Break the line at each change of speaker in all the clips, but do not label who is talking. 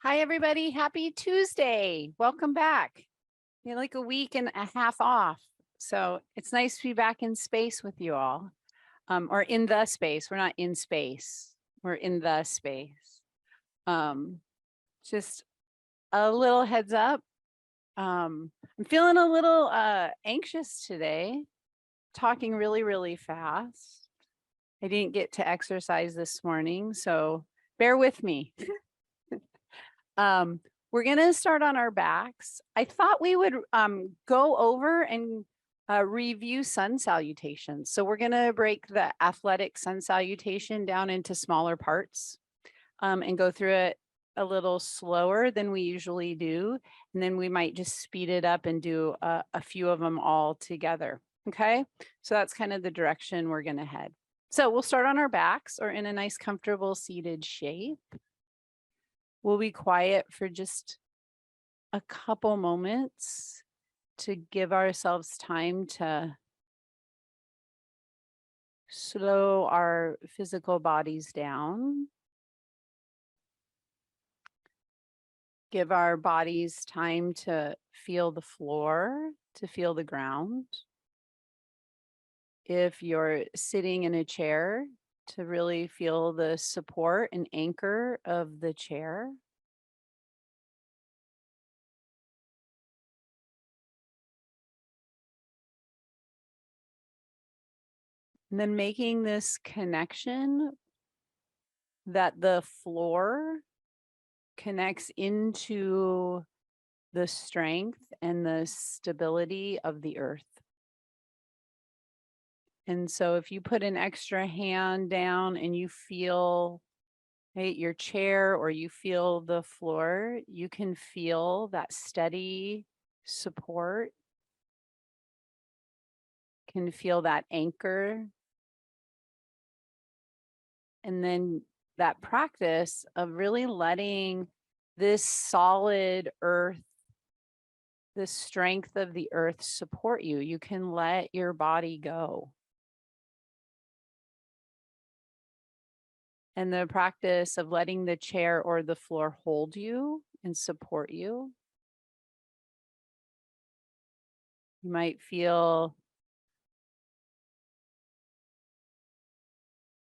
Hi, everybody. Happy Tuesday. Welcome back. You're like a week and a half off. So it's nice to be back in space with you all, or in the space. We're not in space. We're in the space. Um, just a little heads up. I'm feeling a little anxious today, talking really, really fast. I didn't get to exercise this morning, so bear with me. We're going to start on our backs. I thought we would go over and review sun salutations. So we're going to break the athletic sun salutation down into smaller parts and go through it a little slower than we usually do. And then we might just speed it up and do a few of them all together. Okay, so that's kind of the direction we're going to head. So we'll start on our backs or in a nice comfortable seated shape. We'll be quiet for just a couple moments to give ourselves time to slow our physical bodies down. Give our bodies time to feel the floor, to feel the ground. If you're sitting in a chair, to really feel the support and anchor of the chair. And then making this connection that the floor connects into the strength and the stability of the earth. And so if you put an extra hand down and you feel your chair or you feel the floor, you can feel that steady support, can feel that anchor. And then that practice of really letting this solid earth, the strength of the earth support you. You can let your body go. And the practice of letting the chair or the floor hold you and support you. You might feel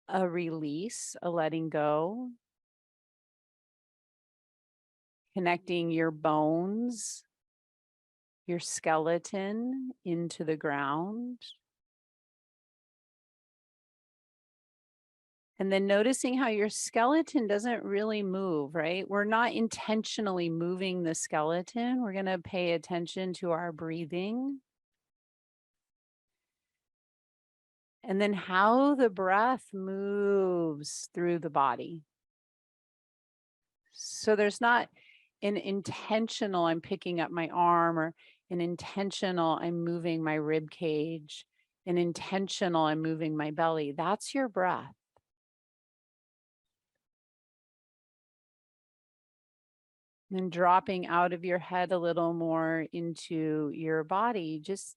a release, a letting go, connecting your bones, your skeleton into the ground. And then noticing how your skeleton doesn't really move, right? We're not intentionally moving the skeleton. We're going to pay attention to our breathing. And then how the breath moves through the body. So there's not an intentional, I'm picking up my arm, or an intentional, I'm moving my rib cage, an intentional, I'm moving my belly. That's your breath. And dropping out of your head a little more into your body, just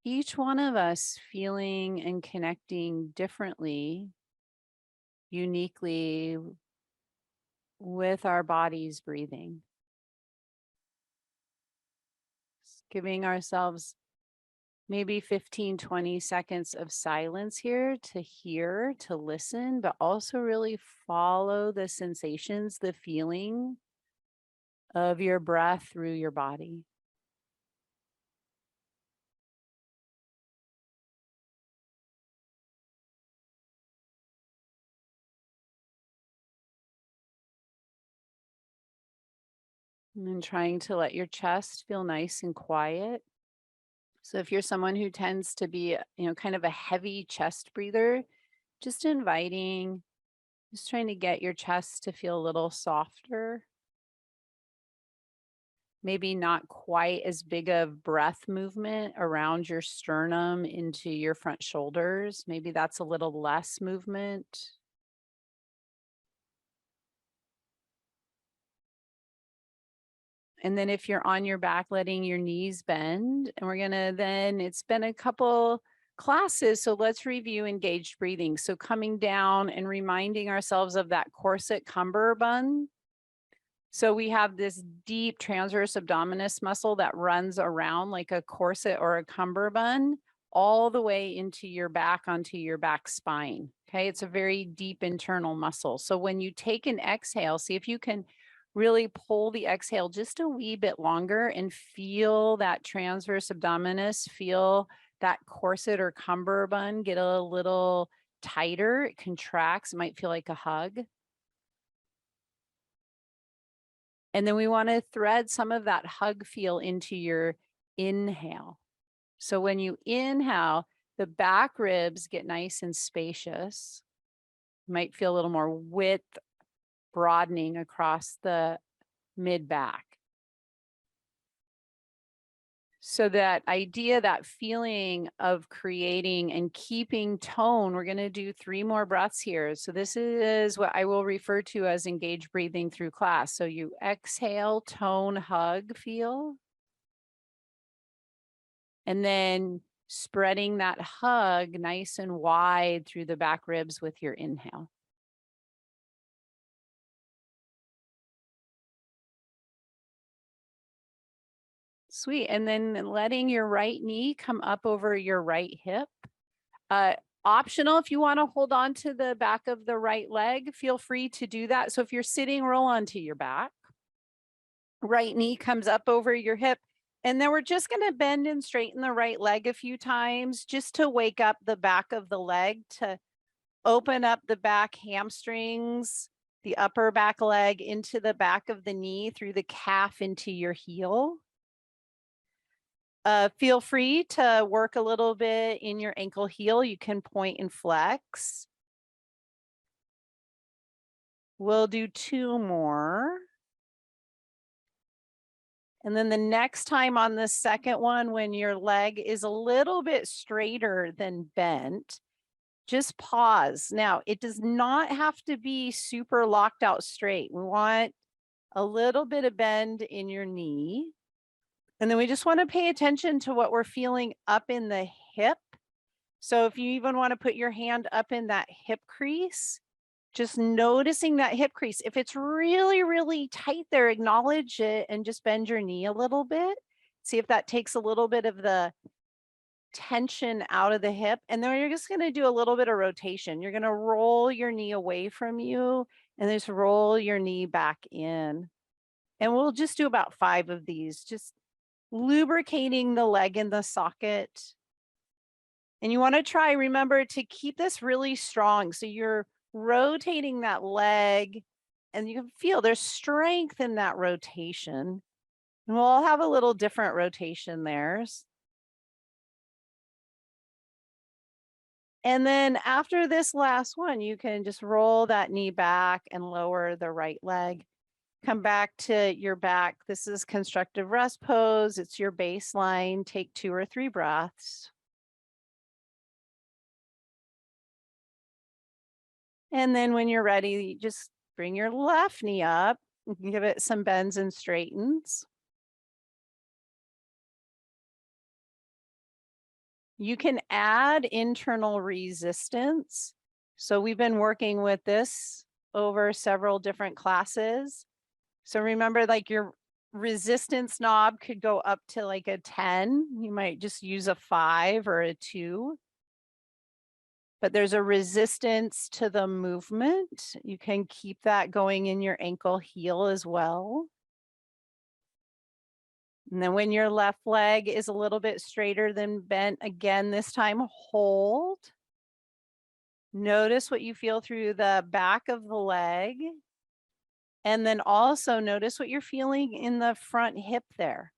each one of us feeling and connecting differently, uniquely with our body's breathing. Just giving ourselves maybe 15, 20 seconds of silence here to hear, to listen, but also really follow the sensations, the feeling of your breath through your body. And then trying to let your chest feel nice and quiet. So if you're someone who tends to be, kind of a heavy chest breather, just inviting, just trying to get your chest to feel a little softer. Maybe not quite as big of breath movement around your sternum into your front shoulders. Maybe that's a little less movement. And then if you're on your back, letting your knees bend. And we're gonna then, it's been a couple classes, so let's review engaged breathing. So coming down and reminding ourselves of that corset cummerbund. So we have this deep transverse abdominis muscle that runs around like a corset or a cummerbund all the way into your back, onto your back spine. Okay, it's a very deep internal muscle. So when you take an exhale, see if you can really pull the exhale just a wee bit longer and feel that transverse abdominis, feel that corset or cummerbund get a little tighter. It contracts, it might feel like a hug. And then we want to thread some of that hug feel into your inhale. So when you inhale, the back ribs get nice and spacious. You might feel a little more width broadening across the mid back. So that idea, that feeling of creating and keeping tone, we're going to do 3 more breaths here. So this is what I will refer to as engaged breathing through class. So you exhale, tone, hug, feel. And then spreading that hug nice and wide through the back ribs with your inhale. Sweet. And then letting your right knee come up over your right hip. Optional, if you want to hold on to the back of the right leg, feel free to do that. So if you're sitting, roll onto your back. Right knee comes up over your hip. And then we're just going to bend and straighten the right leg a few times just to wake up the back of the leg, to open up the back hamstrings, the upper back leg into the back of the knee, through the calf into your heel. Feel free to work a little bit in your ankle heel. You can point and flex. We'll do 2 more. And then the next time on the second one, when your leg is a little bit straighter than bent, just pause. Now, it does not have to be super locked out straight. We want a little bit of bend in your knee. And then we just want to pay attention to what we're feeling up in the hip. So if you even want to put your hand up in that hip crease, just noticing that hip crease. If it's really, really tight there, acknowledge it and just bend your knee a little bit. See if that takes a little bit of the tension out of the hip. And then you're just going to do a little bit of rotation. You're going to roll your knee away from you and just roll your knee back in. And we'll just do about 5 of these, just lubricating the leg in the socket. And you want to try, remember, to keep this really strong. So you're rotating that leg and you can feel there's strength in that rotation. And we'll all have a little different rotation there. And then after this last one, you can just roll that knee back and lower the right leg. Come back to your back. This is constructive rest pose. It's your baseline. Take 2 or 3 breaths. And then when you're ready, just bring your left knee up. You can give it some bends and straightens. You can add internal resistance. So we've been working with this over several different classes. So remember, like, your resistance knob could go up to like a 10. You might just use a 5 or a 2. But there's a resistance to the movement. You can keep that going in your ankle heel as well. And then when your left leg is a little bit straighter than bent, again, this time hold. Notice what you feel through the back of the leg. And then also notice what you're feeling in the front hip there.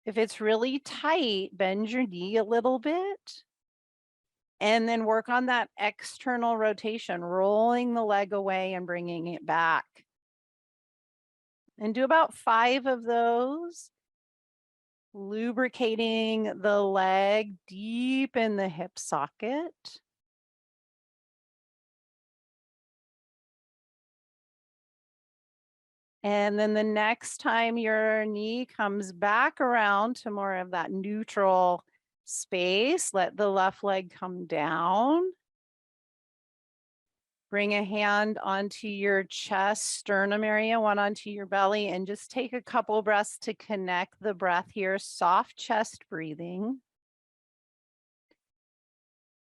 If it's really tight, bend your knee a little bit. And then work on that external rotation, rolling the leg away and bringing it back. And do about 5 of those. Lubricating the leg deep in the hip socket. And then the next time your knee comes back around to more of that neutral space, let the left leg come down. Bring a hand onto your chest, sternum area, one onto your belly, and just take a couple breaths to connect the breath here. Soft chest breathing.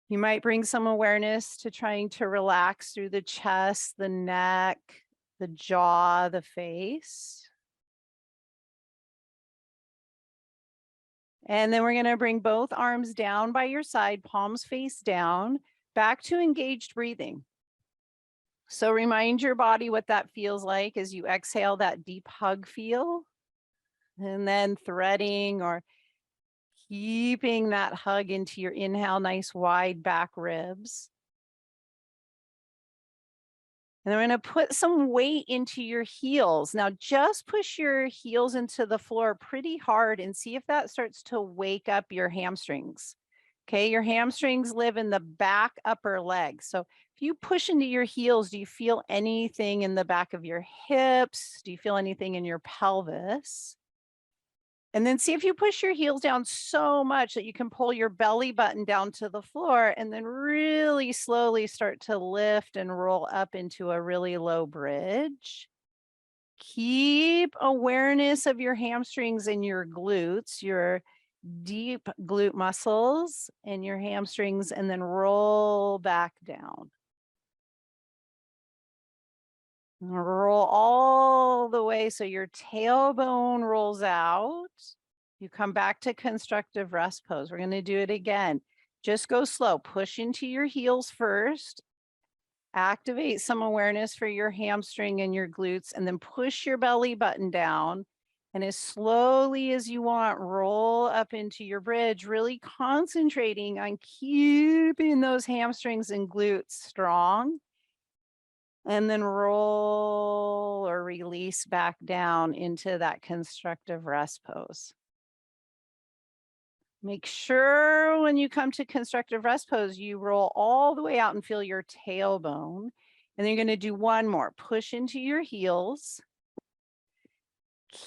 You might bring some awareness to trying to relax through the chest, the neck, the jaw, the face. And then we're going to bring both arms down by your side, palms face down, back to engaged breathing. So remind your body what that feels like as you exhale, that deep hug feel. And then threading or keeping that hug into your inhale, nice wide back ribs. And then we're going to put some weight into your heels. Now just push your heels into the floor pretty hard and see if that starts to wake up your hamstrings. Okay, your hamstrings live in the back upper leg. So if you push into your heels, do you feel anything in the back of your hips? Do you feel anything in your pelvis? And then see if you push your heels down so much that you can pull your belly button down to the floor and then really slowly start to lift and roll up into a really low bridge. Keep awareness of your hamstrings and your glutes, your deep glute muscles and your hamstrings, and then roll back down. Roll all the way so your tailbone rolls out. You come back to constructive rest pose. We're going to do it again. Just go slow. Push into your heels first. Activate some awareness for your hamstring and your glutes, and then push your belly button down. And as slowly as you want, roll up into your bridge, really concentrating on keeping those hamstrings and glutes strong. And then roll or release back down into that constructive rest pose. Make sure when you come to constructive rest pose, you roll all the way out and feel your tailbone. And then you're going to do one more. Push into your heels.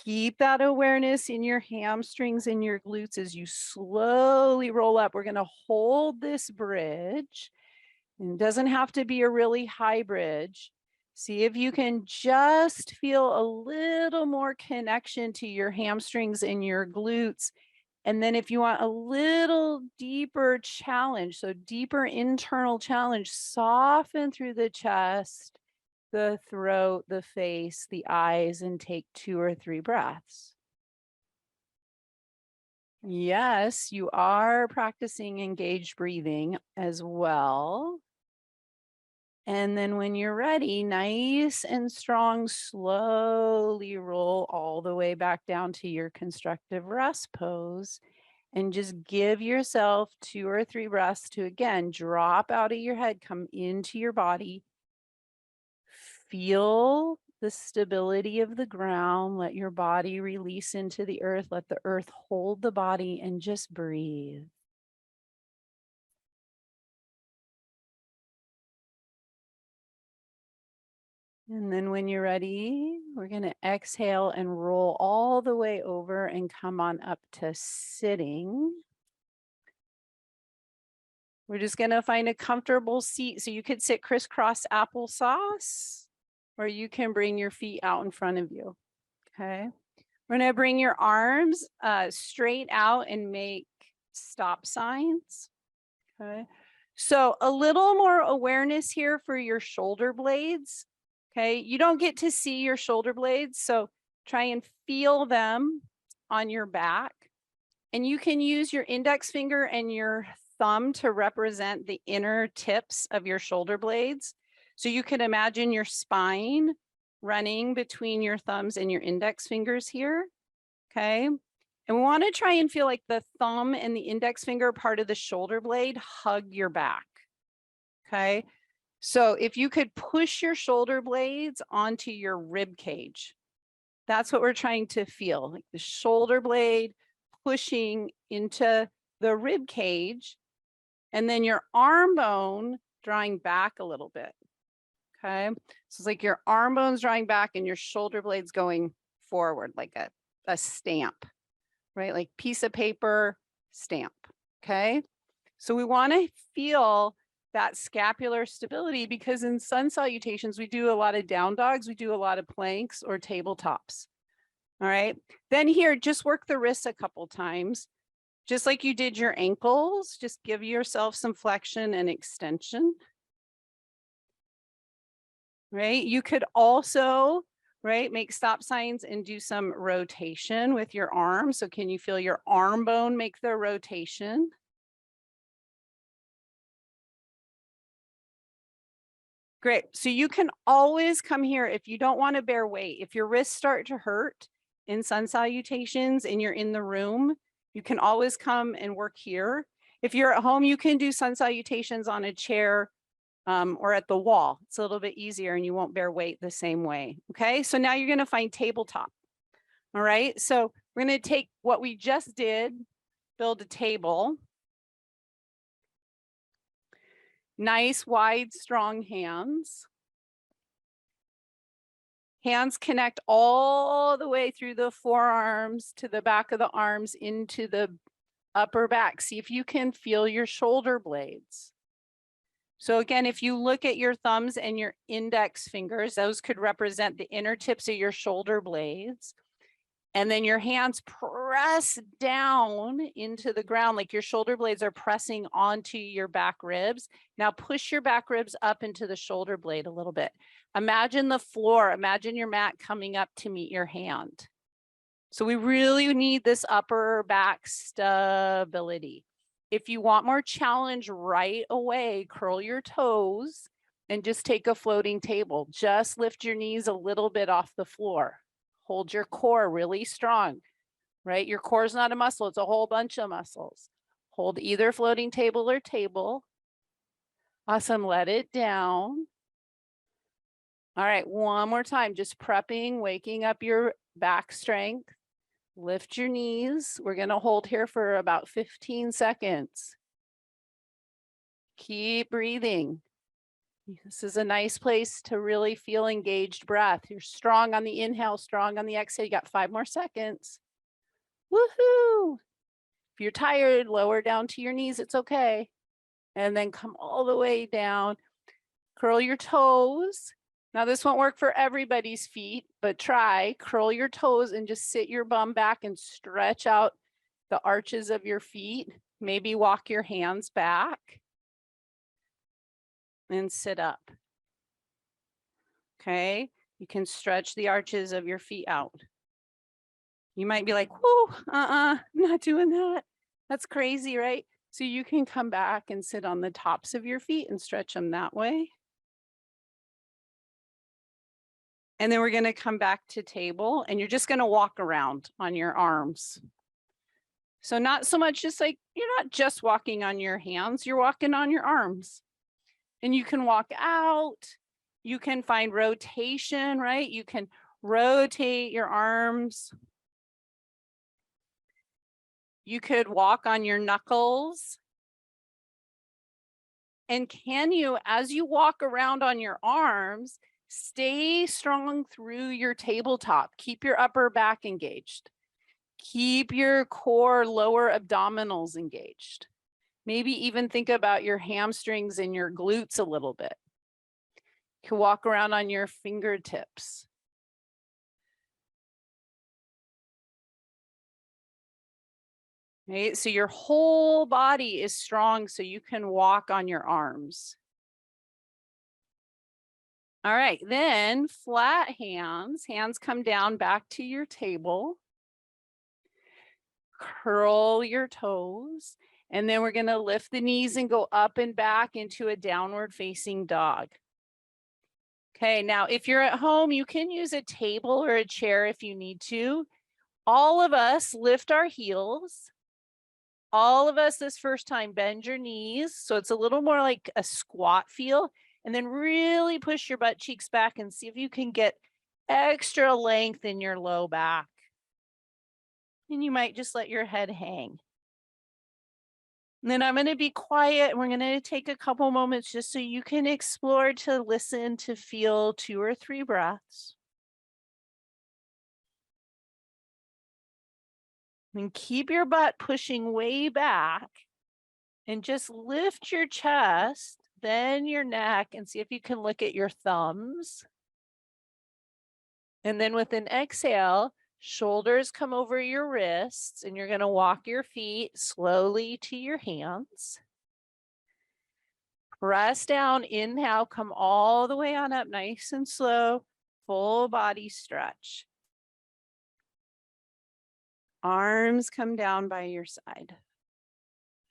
Keep that awareness in your hamstrings and your glutes as you slowly roll up. We're going to hold this bridge. And it doesn't have to be a really high bridge. See if you can just feel a little more connection to your hamstrings and your glutes. And then if you want a little deeper challenge, so deeper internal challenge, soften through the chest, the throat, the face, the eyes, and take 2 or 3 breaths. Yes, you are practicing engaged breathing as well. And then when you're ready, nice and strong, slowly roll all the way back down to your constructive rest pose. And just give yourself 2 or 3 breaths to, again, drop out of your head, come into your body. Feel the stability of the ground. Let your body release into the earth. Let the earth hold the body and just breathe. And then when you're ready, we're going to exhale and roll all the way over and come on up to sitting. We're just going to find a comfortable seat. So you could sit crisscross applesauce, or you can bring your feet out in front of you. Okay. We're going to bring your arms straight out and make stop signs. Okay. So a little more awareness here for your shoulder blades. Okay, you don't get to see your shoulder blades, so try and feel them on your back. And you can use your index finger and your thumb to represent the inner tips of your shoulder blades. So you can imagine your spine running between your thumbs and your index fingers here. Okay, and we want to try and feel like the thumb and the index finger part of the shoulder blade hug your back. Okay. So if you could push your shoulder blades onto your rib cage, that's what we're trying to feel, like the shoulder blade pushing into the rib cage, and then your arm bone drawing back a little bit. Okay, so it's like your arm bone's drawing back and your shoulder blades going forward, like a stamp, right? Like piece of paper, stamp. Okay, so we want to feel that scapular stability, because in sun salutations, we do a lot of down dogs, we do a lot of planks or tabletops. All right. Then here, just work the wrists a couple times. Just like you did your ankles, just give yourself some flexion and extension. Right. You could also, right, make stop signs and do some rotation with your arm. So can you feel your arm bone make the rotation? Great. So you can always come here if you don't want to bear weight. If your wrists start to hurt in sun salutations and you're in the room, you can always come and work here. If you're at home, you can do sun salutations on a chair or at the wall. It's a little bit easier and you won't bear weight the same way. Okay, so now you're going to find tabletop. All right, so we're going to take what we just did, build a table. Nice, wide, strong hands. Hands connect all the way through the forearms to the back of the arms into the upper back. See if you can feel your shoulder blades. So again, if you look at your thumbs and your index fingers, those could represent the inner tips of your shoulder blades. And then your hands press down into the ground, like your shoulder blades are pressing onto your back ribs. Now push your back ribs up into the shoulder blade a little bit. Imagine the floor, imagine your mat coming up to meet your hand. So we really need this upper back stability. If you want more challenge right away, curl your toes and just take a floating table. Just lift your knees a little bit off the floor. Hold your core really strong, right? Your core is not a muscle, it's a whole bunch of muscles. Hold either floating table or table. Awesome, let it down. All right, one more time, just prepping, waking up your back strength. Lift your knees. We're going to hold here for about 15 seconds. Keep breathing. This is a nice place to really feel engaged breath. You're strong on the inhale, strong on the exhale. You got 5 more seconds. Woohoo! If you're tired, lower down to your knees. It's okay. And then come all the way down. Curl your toes. Now this won't work for everybody's feet, but try. Curl your toes and just sit your bum back and stretch out the arches of your feet. Maybe walk your hands back and sit up. Okay, you can stretch the arches of your feet out. You might be like, whoa, I'm not doing that. That's crazy, right? So you can come back and sit on the tops of your feet and stretch them that way. And then we're going to come back to table and you're just going to walk around on your arms. So not so much just like, you're not just walking on your hands, you're walking on your arms. And you can walk out, you can find rotation, right? You can rotate your arms. You could walk on your knuckles. And can you, as you walk around on your arms, stay strong through your tabletop. Keep your upper back engaged. Keep your core lower abdominals engaged. Maybe even think about your hamstrings and your glutes a little bit. You can walk around on your fingertips. Right? So your whole body is strong so you can walk on your arms. All right, then flat hands. Hands come down back to your table. Curl your toes. And then we're going to lift the knees and go up and back into a downward facing dog. Okay, now if you're at home, you can use a table or a chair if you need to. All of us lift our heels. All of us this first time, bend your knees. So it's a little more like a squat feel. And then really push your butt cheeks back and see if you can get extra length in your low back. And you might just let your head hang. And then I'm going to be quiet. We're going to take a couple moments just so you can explore, to listen, to feel 2 or 3 breaths. And keep your butt pushing way back and just lift your chest
then your neck, and see if you can look at your thumbs. And then with an exhale, shoulders come over your wrists, and you're going to walk your feet slowly to your hands. Press down, inhale, come all the way on up, nice and slow, full body stretch. Arms come down by your side.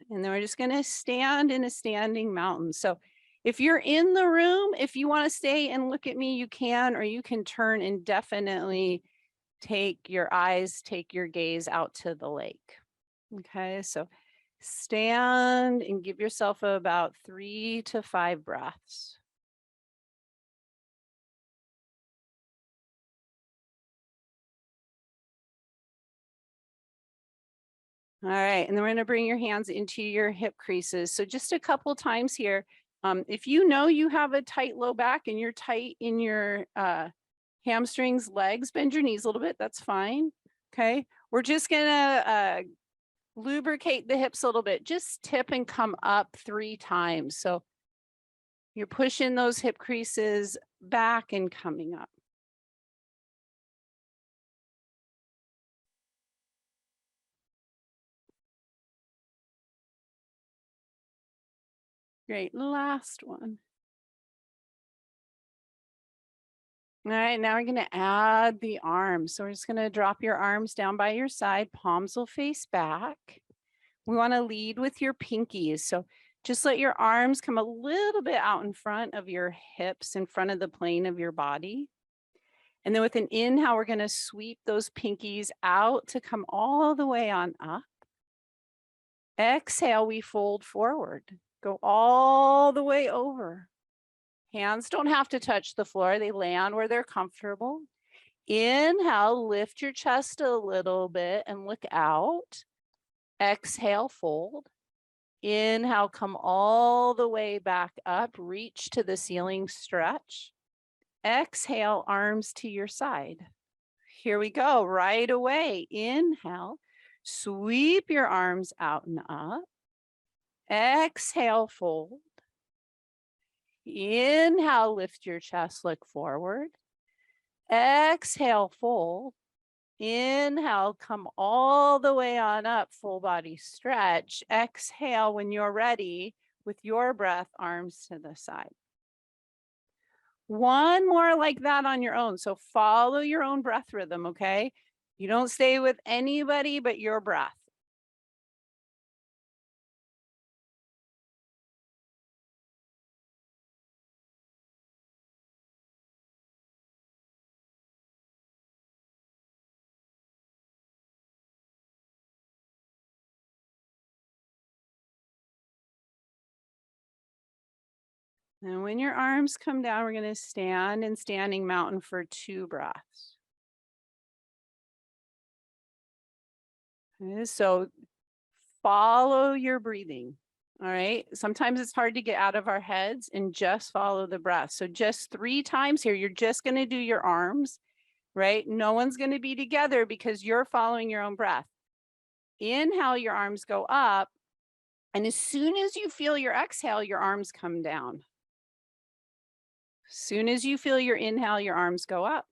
And then we're just going to stand in a standing mountain. So if you're in the room, if you want to stay and look at me, you can, or you can turn and definitely take your gaze out to the lake. Okay, so stand and give yourself about 3 to 5 breaths. All right, and then we're going to bring your hands into your hip creases. So just a couple times here. If you know you have a tight low back and you're tight in your hamstrings, legs, bend your knees a little bit, that's fine. Okay, we're just gonna lubricate the hips a little bit. Just tip and come up 3 times. So you're pushing those hip creases back and coming up. Great, last one. All right, now we're going to add the arms. So we're just going to drop your arms down by your side. Palms will face back. We want to lead with your pinkies. So just let your arms come a little bit out in front of your hips, in front of the plane of your body. And then with an inhale, we're going to sweep those pinkies out to come all the way on up. Exhale, we fold forward. Go all the way over. Hands don't have to touch the floor. They land where they're comfortable. Inhale, lift your chest a little bit and look out. Exhale, fold. Inhale, come all the way back up. Reach to the ceiling, stretch. Exhale, arms to your side. Here we go, right away. Inhale, sweep your arms out and up. Exhale, fold. Inhale, lift your chest, look forward. Exhale, fold. Inhale, come all the way on up, full body stretch. Exhale when you're ready with your breath, arms to the side. One more like that on your own. So follow your own breath rhythm, okay? You don't stay with anybody but your breath. And when your arms come down, we're going to stand in standing mountain for 2 breaths. Okay, so follow your breathing. All right. Sometimes it's hard to get out of our heads and just follow the breath. So just 3 times here, you're just going to do your arms, right? No one's going to be together because you're following your own breath. Inhale, your arms go up. And as soon as you feel your exhale, your arms come down. As soon as you feel your inhale, your arms go up.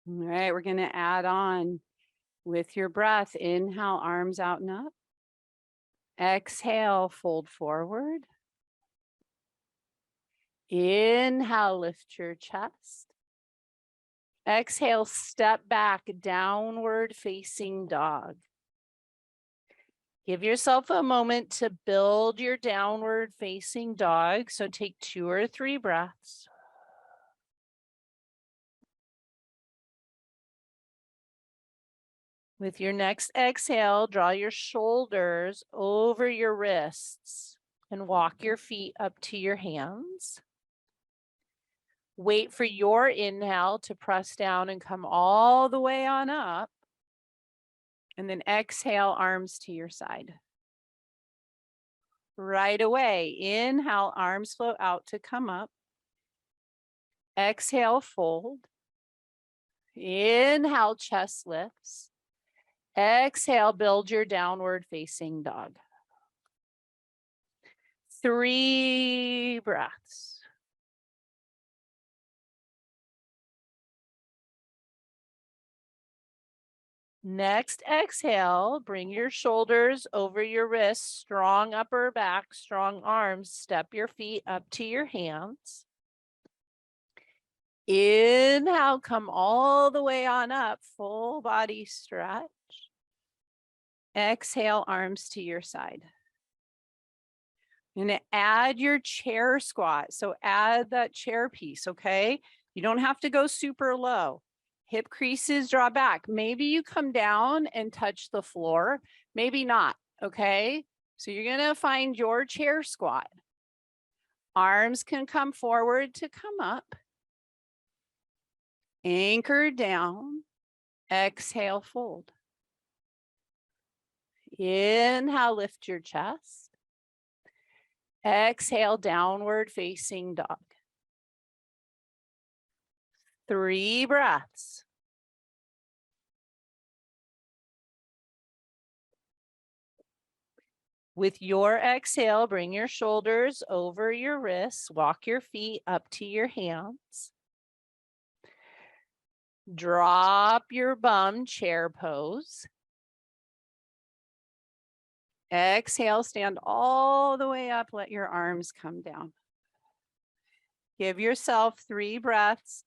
All right, we're going to add on with your breath. Inhale, arms out and up. Exhale, fold forward. Inhale, lift your chest. Exhale, step back, downward facing dog. Give yourself a moment to build your downward facing dog. So take 2 or 3 breaths. With your next exhale, draw your shoulders over your wrists and walk your feet up to your hands. Wait for your inhale to press down and come all the way on up. And then exhale, arms to your side. Right away. Inhale, arms float out to come up. Exhale, fold. Inhale, chest lifts. Exhale, build your downward facing dog. 3 breaths. Next exhale, bring your shoulders over your wrists, strong upper back, strong arms. Step your feet up to your hands. Inhale, come all the way on up, full body stretch. Exhale, arms to your side. You're gonna add your chair squat. So add that chair piece, okay? You don't have to go super low. Hip creases draw back. Maybe you come down and touch the floor, maybe not, okay? So you're gonna find your chair squat. Arms can come forward to come up. Anchor down. Exhale, fold. Inhale, lift your chest. Exhale, downward facing dog. 3 breaths. With your exhale, bring your shoulders over your wrists, walk your feet up to your hands. Drop your bum, chair pose. Exhale, stand all the way up, let your arms come down. Give yourself 3 breaths,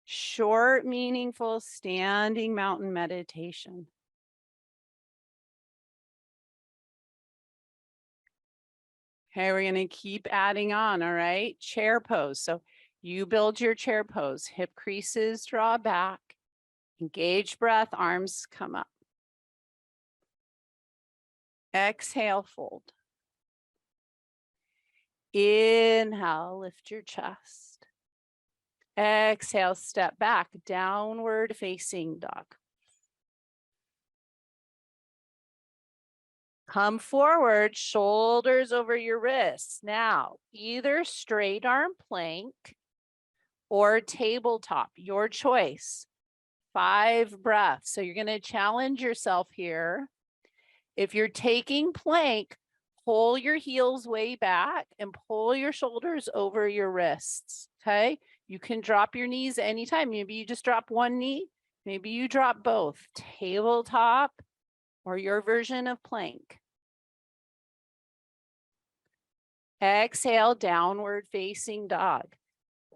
short, meaningful, standing mountain meditation. Okay, we're gonna keep adding on, all right? Chair pose. So you build your chair pose, hip creases draw back, engage breath, arms come up. Exhale, fold. Inhale, lift your chest. Exhale, step back, downward facing dog. Come forward, shoulders over your wrists. Now, either straight arm plank or tabletop, your choice. 5 breaths. So you're going to challenge yourself here. If you're taking plank, pull your heels way back and pull your shoulders over your wrists, okay? You can drop your knees anytime. Maybe you just drop one knee. Maybe you drop both, tabletop or your version of plank. Exhale, downward facing dog.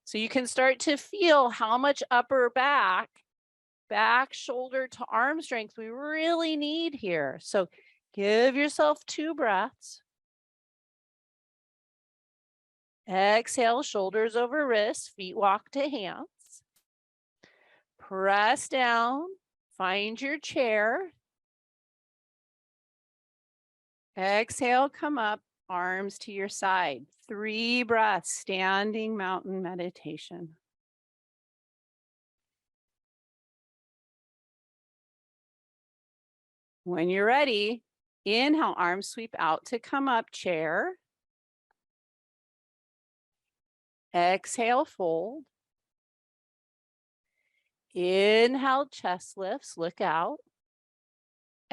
So you can start to feel how much upper back, shoulder to arm strength we really need here. So give yourself 2 breaths. Exhale, shoulders over wrists, feet walk to hands. Press down, find your chair. Exhale, come up, arms to your side. 3 breaths, standing mountain meditation. When you're ready, inhale, arms sweep out to come up, chair. Exhale, fold. Inhale, chest lifts, look out.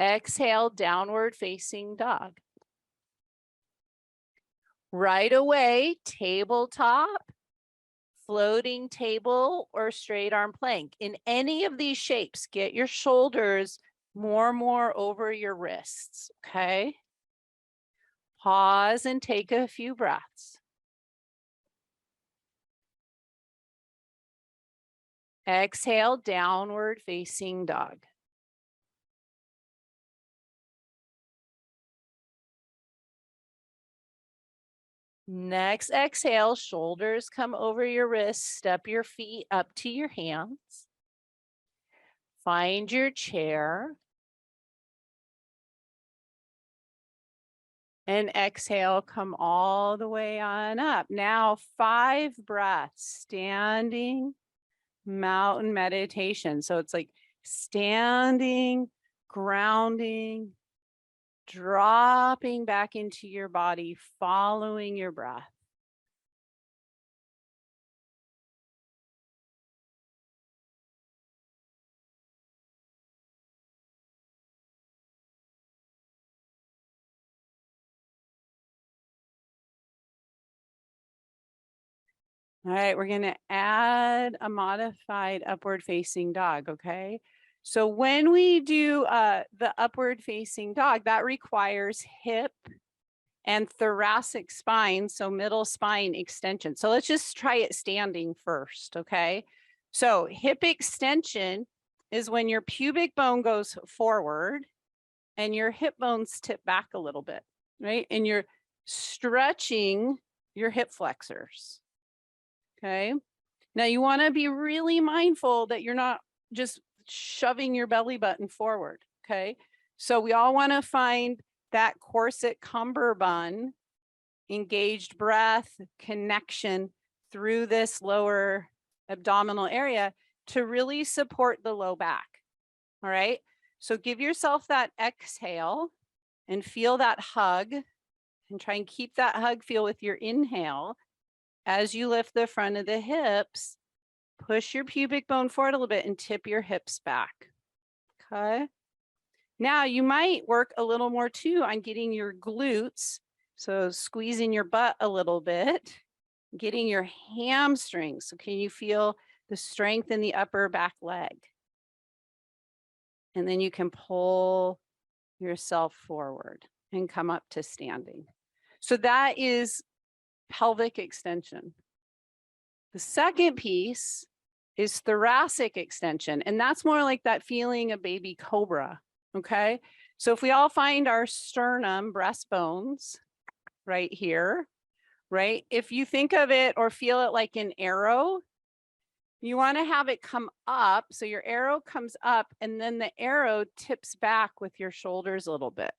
Exhale, downward facing dog. Right away, tabletop, floating table, or straight arm plank. In any of these shapes, get your shoulders more over your wrists, okay? Pause and take a few breaths. Exhale, downward facing dog. Next exhale, shoulders come over your wrists, step your feet up to your hands. Find your chair. And exhale, come all the way on up. Now 5 breaths, standing mountain meditation. So it's like standing, grounding,
dropping back into your body, following your breath. All right, we're going to add a modified upward facing dog, okay? So when we do the upward facing dog, that requires hip and thoracic spine, so middle spine extension. So let's just try it standing first, okay? So hip extension is when your pubic bone goes forward and your hip bones tip back a little bit, right? And you're stretching your hip flexors, okay? Now you want to be really mindful that you're not just shoving your belly button forward, okay? So we all want to find that corset cummerbund, engaged breath, connection through this lower abdominal area to really support the low back. All right. So give yourself that exhale and feel that hug and try and keep that hug feel with your inhale. As you lift the front of the hips, push your pubic bone forward a little bit and tip your hips back. Okay. Now you might work a little more too on getting your glutes. So squeezing your butt a little bit, getting your hamstrings. So can you feel the strength in the upper back leg? And then you can pull yourself forward and come up to standing. So that is pelvic extension. The second piece is thoracic extension. And that's more like that feeling of baby cobra. Okay. So if we all find our sternum breastbones right here, right? If you think of it or feel it like an arrow, you want to have it come up. So your arrow comes up and then the arrow tips back with your shoulders a little bit.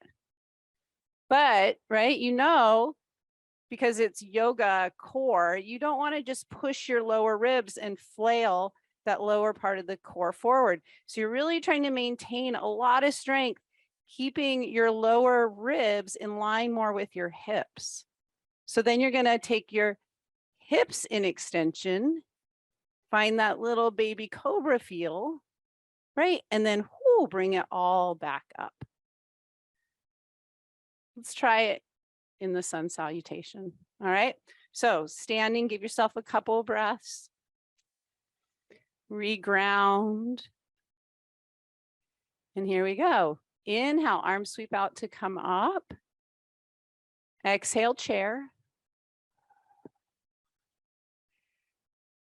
But, right, you know, because it's yoga core, you don't want to just push your lower ribs and flail that lower part of the core forward. So you're really trying to maintain a lot of strength, keeping your lower ribs in line more with your hips. So then you're going to take your hips in extension, find that little baby cobra feel, right? And then bring it all back up. Let's try it in the sun salutation. All right. So standing, give yourself a couple of breaths. Reground. And here we go. Inhale, arms sweep out to come up. Exhale, chair.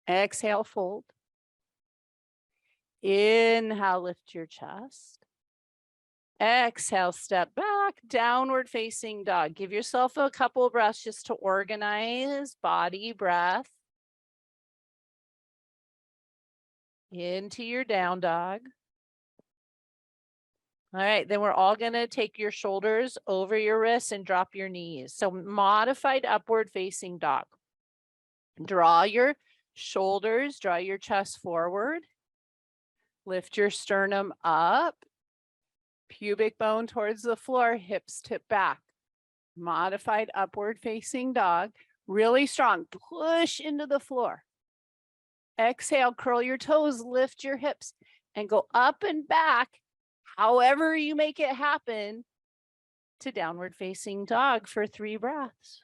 Exhale, fold. Inhale, lift your chest. Exhale, step back, downward facing dog. Give yourself a couple of breaths just to organize body, breath. Into your down dog. All right, then we're all going to take your shoulders over your wrists and drop your knees. So modified upward facing dog. Draw your shoulders, draw your chest forward. Lift your sternum up. Pubic bone towards the floor, hips tip back. Modified upward facing dog. Really strong. Push into the floor. Exhale, curl your toes, lift your hips, and go up and back, however you make it happen, to downward facing dog for 3 breaths.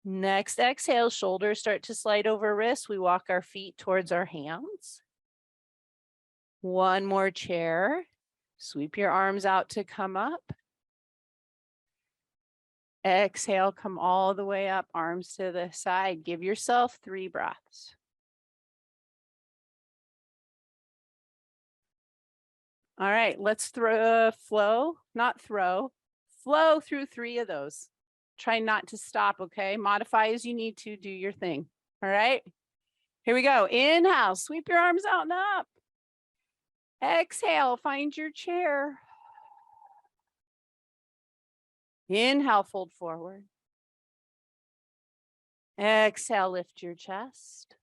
Next exhale, shoulders start to slide over wrists. We walk our feet towards our hands. One more chair. Sweep your arms out to come up. Exhale, come all the way up, arms to the side. Give yourself 3 breaths. All right, let's flow through 3 of those. Try not to stop, okay? Modify as you need to, do your thing. All right, here we go. Inhale, sweep your arms out and up. Exhale, find your chair. Inhale, fold forward. Exhale, lift your chest.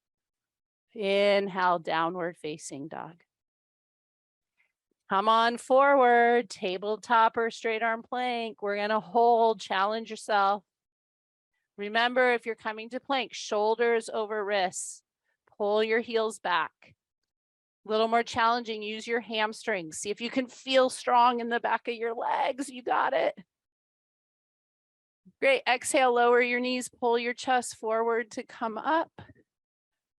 Inhale, downward facing dog.
Come on forward, tabletop or straight arm plank. We're gonna hold, challenge yourself. Remember, if you're coming to plank, shoulders over wrists, pull your heels back. A little more challenging, use your hamstrings. See if you can feel strong in the back of your legs. You got it. Great, exhale, lower your knees, pull your chest forward to come up.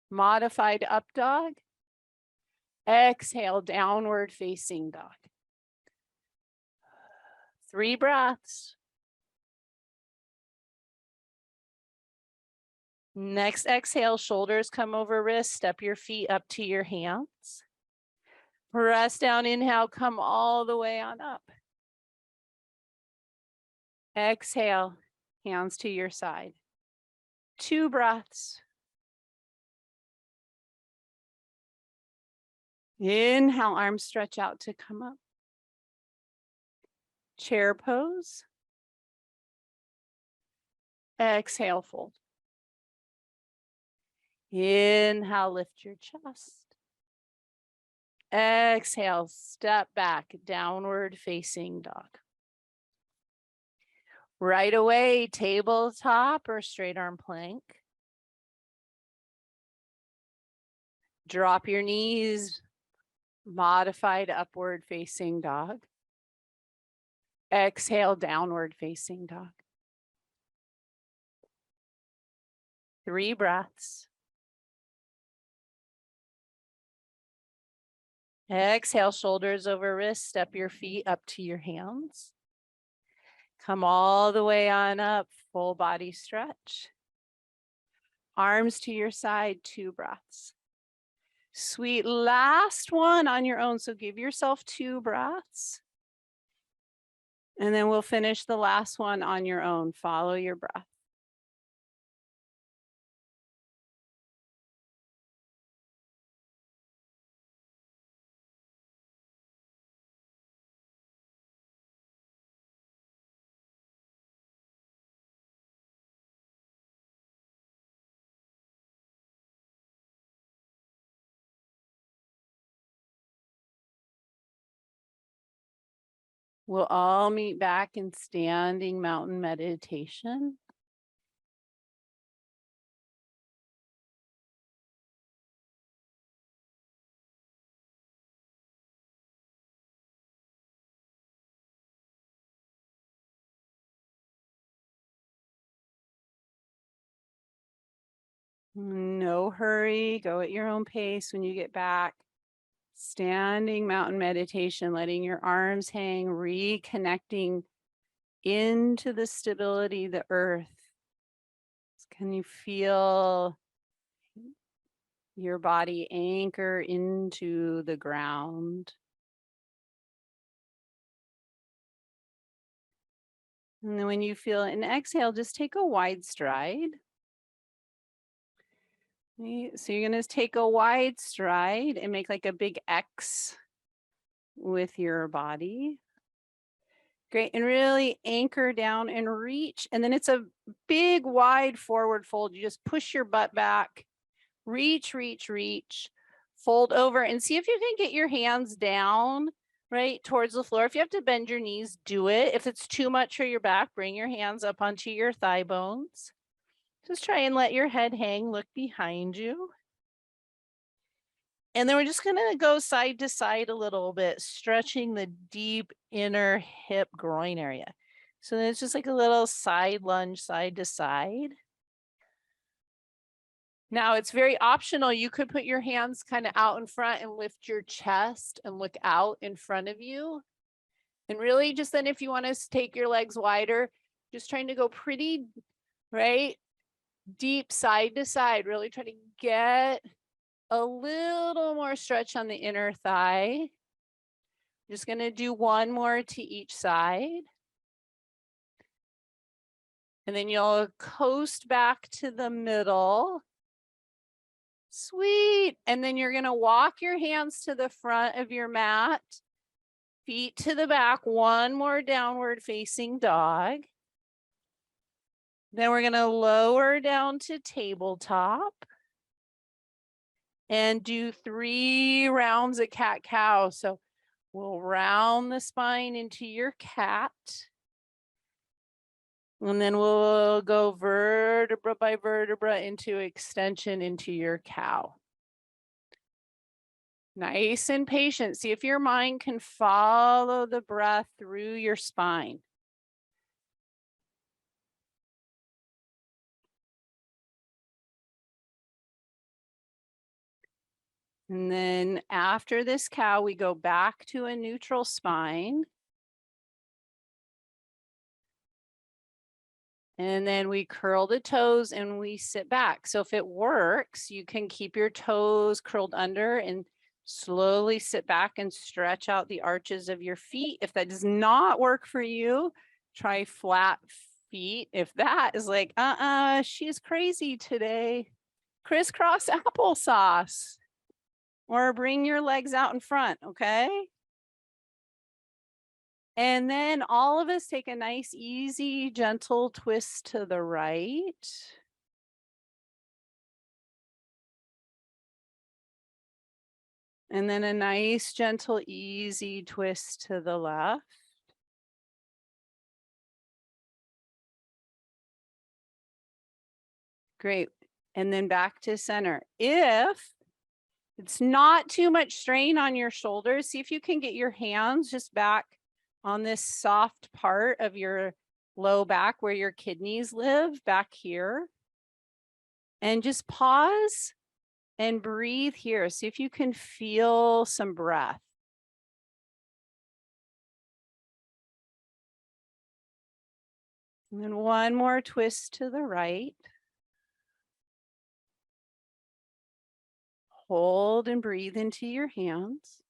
Modified up dog. Exhale, downward facing dog. 3 breaths. Next exhale, shoulders come over wrists, step your feet up to your hands. Press down, inhale, come all the way on up. Exhale, hands to your side. 2 breaths. Inhale, arms stretch out to come up. Chair pose. Exhale, fold. Inhale, lift your chest. Exhale, step back, downward facing dog. Right away, tabletop or straight arm plank. Drop your knees, modified upward facing dog. Exhale, downward facing dog. 3 breaths. Exhale, shoulders over wrists, step your feet up to your hands. Come all the way on up, full body stretch. Arms to your side, 2 breaths. Sweet, last one on your own, so give yourself 2 breaths. And then we'll finish the last one on your own. Follow your breath. We'll all meet back in standing mountain meditation. No hurry, go at your own pace when you get back. Standing mountain meditation, letting your arms hang, reconnecting into the stability of the earth. Can you feel your body anchor into the ground? And then when you feel an exhale, just take a wide stride. So you're going to take a wide stride and make like a big X with your body. Great. And really anchor down and reach. And then it's a big wide forward fold. You just push your butt back, reach, reach, reach, fold over and see if you can get your hands down right towards the floor. If you have to bend your knees, do it. If it's too much for your back, bring your hands up onto your thigh bones. Just try and let your head hang, look behind you. And then we're just gonna go side to side a little bit, stretching the deep inner hip groin area. So then it's just like a little side lunge, side to side. Now it's very optional. You could put your hands kind of out in front and lift your chest and look out in front of you. And really just then if you want to take your legs wider, just trying to go pretty, right? Deep side to side, really try to get a little more stretch on the inner thigh. Just going to do one more to each side. And then you'll coast back to the middle. Sweet. And then you're going to walk your hands to the front of your mat, feet to the back, one more downward facing dog. Then we're going to lower down to tabletop and do 3 rounds of cat-cow. So We'll round the spine into your cat. And then we'll go vertebra by vertebra into extension into your cow. Nice and patient. See if your mind can follow the breath through your spine. And then after this cow, we go back to a neutral spine. And then we curl the toes and we sit back. So if it works, you can keep your toes curled under and slowly sit back and stretch out the arches of your feet. If that does not work for you, try flat feet. If that is like, she's crazy today, crisscross applesauce, or bring your legs out in front, okay? And then all of us take a nice, easy, gentle twist to the right. And then a nice, gentle, easy twist to the left. Great. And then back to center. If it's not too much strain on your shoulders, see if you can get your hands just back on this soft part of your low back where your kidneys live, back here. And just pause and breathe here. See if you can feel some breath. And then one more twist to the right. Hold and breathe into your hands.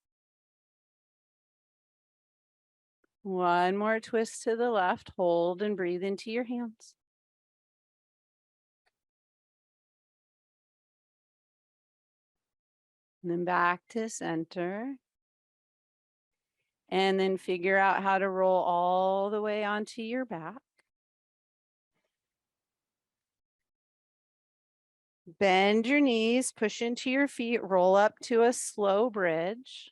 One more twist to the left. Hold and breathe into your hands. And then back to center. And then figure out how to roll all the way onto your back. Bend your knees, push into your feet, roll up to a slow bridge.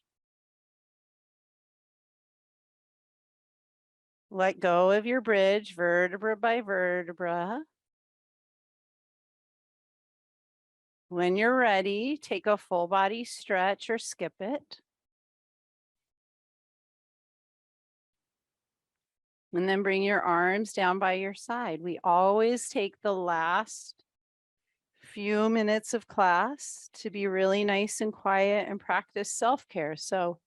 Let go of your bridge, vertebra by vertebra. When you're ready, take a full body stretch or skip it. And then bring your arms down by your side. We always take the last few minutes of class to be really nice and quiet and practice self-care. So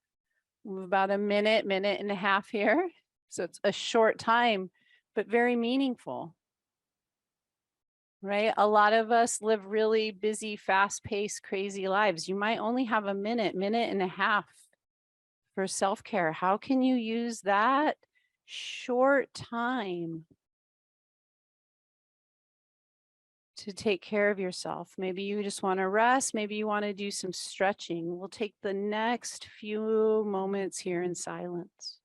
about a minute and a half here. So it's a short time, but very meaningful, right? A lot of us live really busy, fast-paced, crazy lives. You might only have a minute and a half for self-care. How can you use that short time to take care of yourself? Maybe you just want to rest. Maybe you want to do some stretching. We'll take the next few moments here in silence.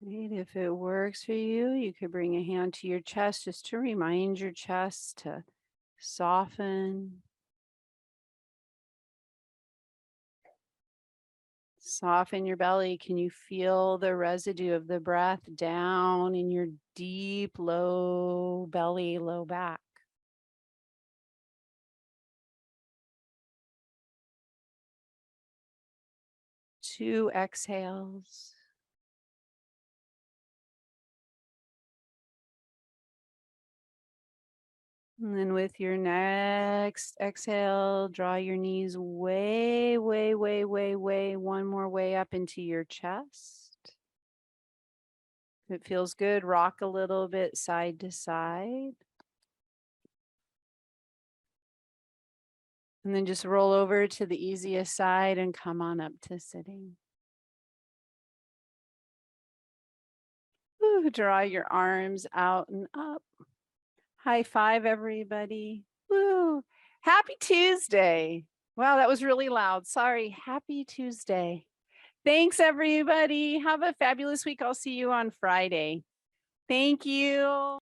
Right. If it works for you, you could bring a hand to your chest just to remind your chest to soften. Soften your belly. Can you feel the residue of the breath down in your deep, low belly, low back? 2 exhales. And then with your next exhale, draw your knees way, one more way up into your chest. If it feels good, rock a little bit side to side. And then just roll over to the easiest side and come on up to sitting. Ooh, draw your arms out and up. High five, everybody. Woo. Happy Tuesday. Wow, that was really loud. Sorry. Happy Tuesday.
Thanks, everybody. Have a fabulous week. I'll see you on Friday. Thank you.